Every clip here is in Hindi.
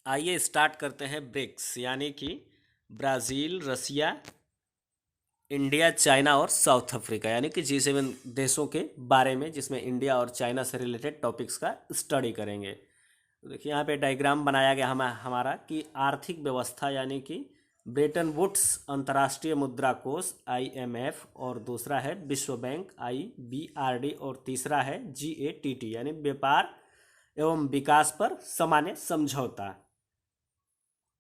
आइए स्टार्ट करते हैं ब्रिक्स यानी कि ब्राज़ील, रसिया, इंडिया, चाइना और साउथ अफ्रीका यानी कि G7 देशों के बारे में, जिसमें इंडिया और चाइना से रिलेटेड टॉपिक्स का स्टडी करेंगे। तो देखिए यहाँ पे डायग्राम बनाया गया हमारा कि आर्थिक व्यवस्था यानी कि ब्रेटन वुड्स अंतर्राष्ट्रीय मुद्रा कोष IMF, और दूसरा है विश्व बैंक IBRD, और तीसरा है GATT यानी व्यापार एवं विकास पर सामान्य समझौता।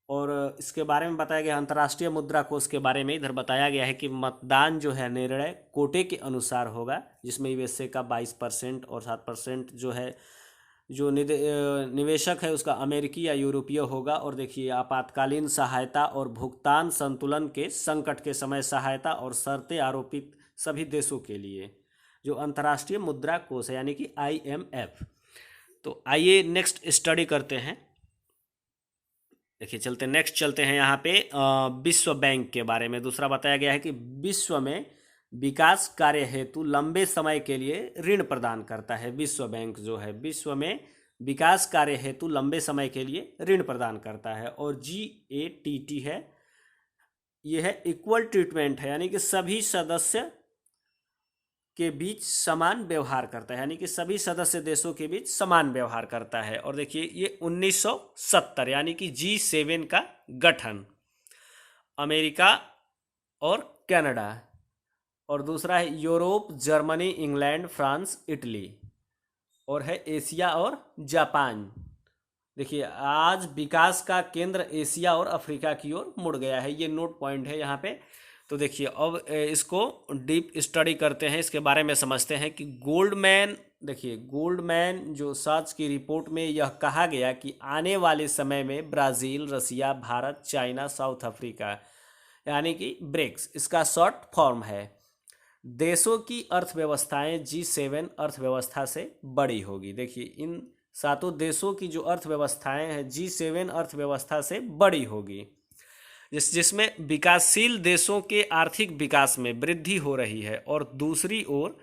और इसके बारे में बताया गया अंतर्राष्ट्रीय मुद्रा कोष के बारे में। इधर बताया गया है कि मतदान जो है निर्णय कोटे के अनुसार होगा, जिसमें यूएसए का 22% और 7% जो है जो निवेशक है उसका अमेरिकी या यूरोपीय होगा। और देखिए आपातकालीन सहायता और भुगतान संतुलन के संकट के समय सहायता और शर्तें आरोपित सभी देशों के लिए जो अंतर्राष्ट्रीय मुद्रा कोष है यानी कि IMF। तो आइए नेक्स्ट स्टडी करते हैं। देखिए चलते हैं यहाँ पे विश्व बैंक के बारे में। दूसरा बताया गया है कि विश्व में विकास कार्य हेतु लंबे समय के लिए ऋण प्रदान करता है। विश्व बैंक जो है विश्व में विकास कार्य हेतु लंबे समय के लिए ऋण प्रदान करता है। और GATT है, ये है इक्वल ट्रीटमेंट है यानी कि सभी सदस्य के बीच समान व्यवहार करता है, यानी कि सभी सदस्य देशों के बीच समान व्यवहार करता है। और देखिए ये 1970 यानी कि G7 का गठन, अमेरिका और कनाडा, और दूसरा है Europe, Germany, England, France, Italy, और है एशिया और जापान। देखिए आज विकास का केंद्र एशिया और अफ्रीका की ओर मुड़ गया है, ये नोट पॉइंट है यहाँ पे। तो देखिए अब इसको डीप स्टडी करते हैं, इसके बारे में समझते हैं कि गोल्डमैन, देखिए गोल्डमैन जो सर्च की रिपोर्ट में यह कहा गया कि आने वाले समय में ब्राज़ील, रसिया, भारत, चाइना, साउथ अफ्रीका यानी कि ब्रिक्स, इसका शॉर्ट फॉर्म है, देशों की अर्थव्यवस्थाएं G7 अर्थव्यवस्था से बड़ी होगी। देखिए इन सातों देशों की जो अर्थव्यवस्थाएं हैं G7 अर्थव्यवस्था से बड़ी होगी, जिसमें विकासशील देशों के आर्थिक विकास में वृद्धि हो रही है। और दूसरी ओर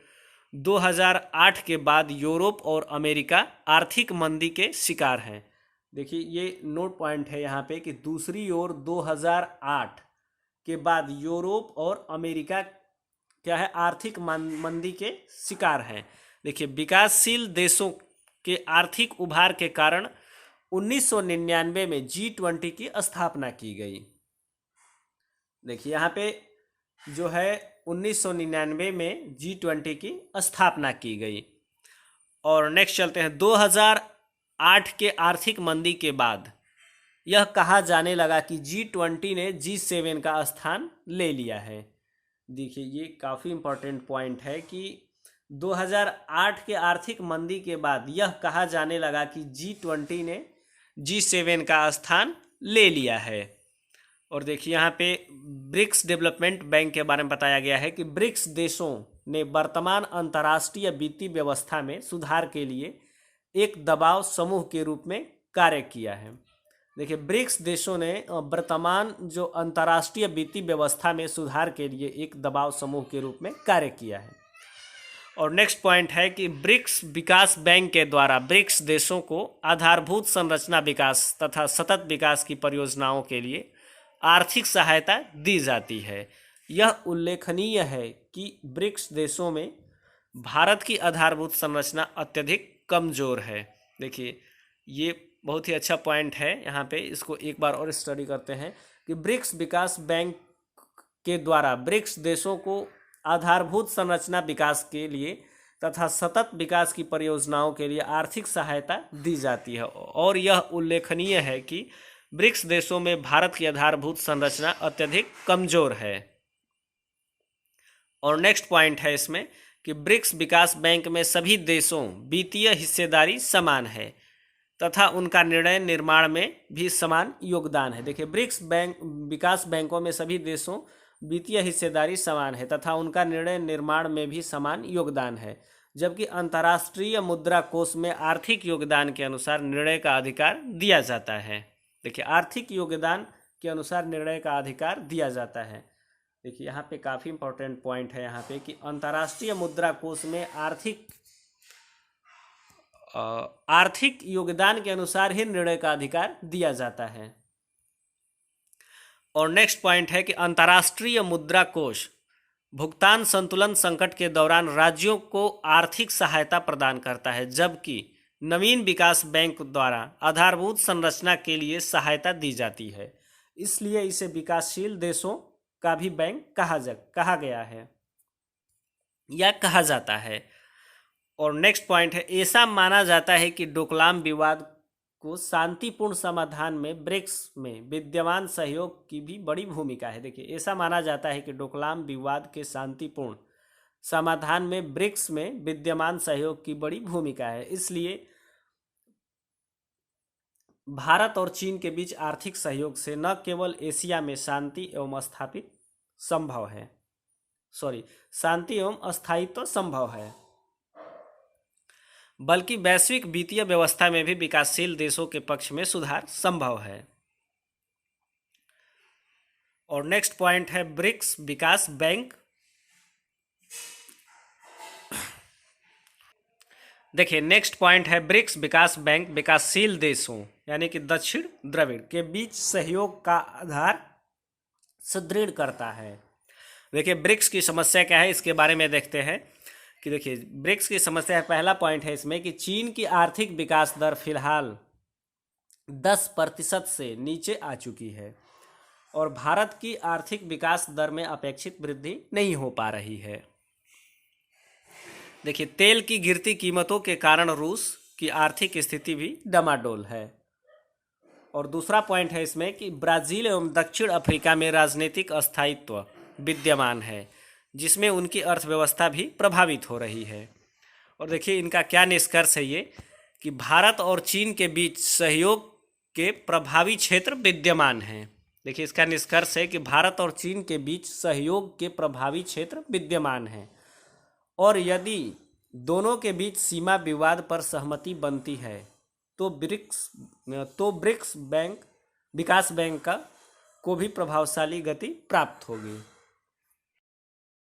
2008 के बाद यूरोप और अमेरिका आर्थिक मंदी के शिकार हैं। देखिए ये नोट पॉइंट है यहाँ पे कि दूसरी ओर 2008 के बाद यूरोप और अमेरिका क्या है, आर्थिक मंदी के शिकार हैं। देखिए विकासशील देशों के आर्थिक उभार के कारण 1999 में G20 की स्थापना की गई। देखिए यहाँ पे जो है 1999 में G20 की स्थापना की गई। और नेक्स्ट चलते हैं 2008 के आर्थिक मंदी के बाद यह कहा जाने लगा कि G20 ने G7 का स्थान ले लिया है। देखिए ये काफ़ी इम्पोर्टेंट पॉइंट है कि 2008 के आर्थिक मंदी के बाद यह कहा जाने लगा कि G20 ने G7 का स्थान ले लिया है। और देखिए यहाँ पे ब्रिक्स डेवलपमेंट बैंक के बारे में बताया गया है कि ब्रिक्स देशों ने वर्तमान अंतर्राष्ट्रीय वित्तीय व्यवस्था में सुधार के लिए एक दबाव समूह के रूप में कार्य किया है। देखिए ब्रिक्स देशों ने वर्तमान जो अंतर्राष्ट्रीय वित्तीय व्यवस्था में सुधार के लिए एक दबाव समूह के रूप में कार्य किया है। और नेक्स्ट पॉइंट है कि ब्रिक्स विकास बैंक के द्वारा ब्रिक्स देशों को आधारभूत संरचना विकास तथा सतत विकास की परियोजनाओं के लिए आर्थिक सहायता दी जाती है। यह उल्लेखनीय है कि ब्रिक्स देशों में भारत की आधारभूत संरचना अत्यधिक कमज़ोर है। देखिए ये बहुत ही अच्छा पॉइंट है, यहाँ पे इसको एक बार और स्टडी करते हैं कि ब्रिक्स विकास बैंक के द्वारा ब्रिक्स देशों को आधारभूत संरचना विकास के लिए तथा सतत विकास की परियोजनाओं के लिए आर्थिक सहायता दी जाती है। और यह उल्लेखनीय है कि ब्रिक्स देशों में भारत की आधारभूत संरचना अत्यधिक कमजोर है। और नेक्स्ट पॉइंट है इसमें कि ब्रिक्स विकास बैंक में सभी देशों वित्तीय हिस्सेदारी समान है तथा उनका निर्णय निर्माण में भी समान योगदान है। देखिए ब्रिक्स बैंक विकास बैंकों में सभी देशों वित्तीय हिस्सेदारी समान है तथा उनका निर्णय निर्माण में भी समान योगदान है, जबकि अंतर्राष्ट्रीय मुद्रा कोष में आर्थिक योगदान के अनुसार निर्णय का अधिकार दिया जाता है। देखिए आर्थिक योगदान के अनुसार निर्णय का अधिकार दिया जाता है। देखिए यहाँ पे काफ़ी इंपॉर्टेंट पॉइंट है यहाँ पे कि अंतर्राष्ट्रीय मुद्रा कोष में आर्थिक आर्थिक योगदान के अनुसार ही निर्णय का अधिकार दिया जाता है। और नेक्स्ट पॉइंट है कि अंतर्राष्ट्रीय मुद्रा कोष भुगतान संतुलन संकट के दौरान राज्यों को आर्थिक सहायता प्रदान करता है, जबकि नवीन विकास बैंक द्वारा आधारभूत संरचना के लिए सहायता दी जाती है। इसलिए इसे विकासशील देशों का भी बैंक कहा गया है या कहा जाता है। और नेक्स्ट पॉइंट है, ऐसा माना जाता है कि डोकलाम विवाद को शांतिपूर्ण समाधान में ब्रिक्स में विद्यमान सहयोग की भी बड़ी भूमिका है। देखिए, ऐसा माना जाता है कि डोकलाम विवाद के शांतिपूर्ण समाधान में ब्रिक्स में विद्यमान सहयोग की बड़ी भूमिका है। इसलिए भारत और चीन के बीच आर्थिक सहयोग से न केवल एशिया में शांति एवं अस्थायित्व संभव है, बल्कि वैश्विक वित्तीय व्यवस्था में भी विकासशील देशों के पक्ष में सुधार संभव है। और नेक्स्ट पॉइंट है ब्रिक्स विकास बैंक। देखिए, नेक्स्ट पॉइंट है ब्रिक्स विकास बैंक विकासशील देशों यानी कि दक्षिण द्रविड़ के बीच सहयोग का आधार सुदृढ़ करता है। देखिए, ब्रिक्स की समस्या क्या है, इसके बारे में देखते हैं कि देखिए, ब्रिक्स की समस्या पहला पॉइंट है इसमें कि चीन की आर्थिक विकास दर फिलहाल 10% से नीचे आ चुकी है और भारत की आर्थिक विकास दर में अपेक्षित वृद्धि नहीं हो पा रही है। देखिए, तेल की गिरती कीमतों के कारण रूस की आर्थिक स्थिति भी डमाडोल है। और दूसरा पॉइंट है इसमें कि ब्राज़ील एवं दक्षिण अफ्रीका में राजनीतिक अस्थायित्व विद्यमान है, जिसमें उनकी अर्थव्यवस्था भी प्रभावित हो रही है। और देखिए, इनका क्या निष्कर्ष है ये कि भारत और चीन के बीच सहयोग के प्रभावी क्षेत्र विद्यमान हैं। देखिए, इसका निष्कर्ष है कि भारत और चीन के बीच सहयोग के प्रभावी क्षेत्र विद्यमान हैं और यदि दोनों के बीच सीमा विवाद पर सहमति बनती है तो ब्रिक्स बैंक विकास बैंक को भी प्रभावशाली गति प्राप्त होगी।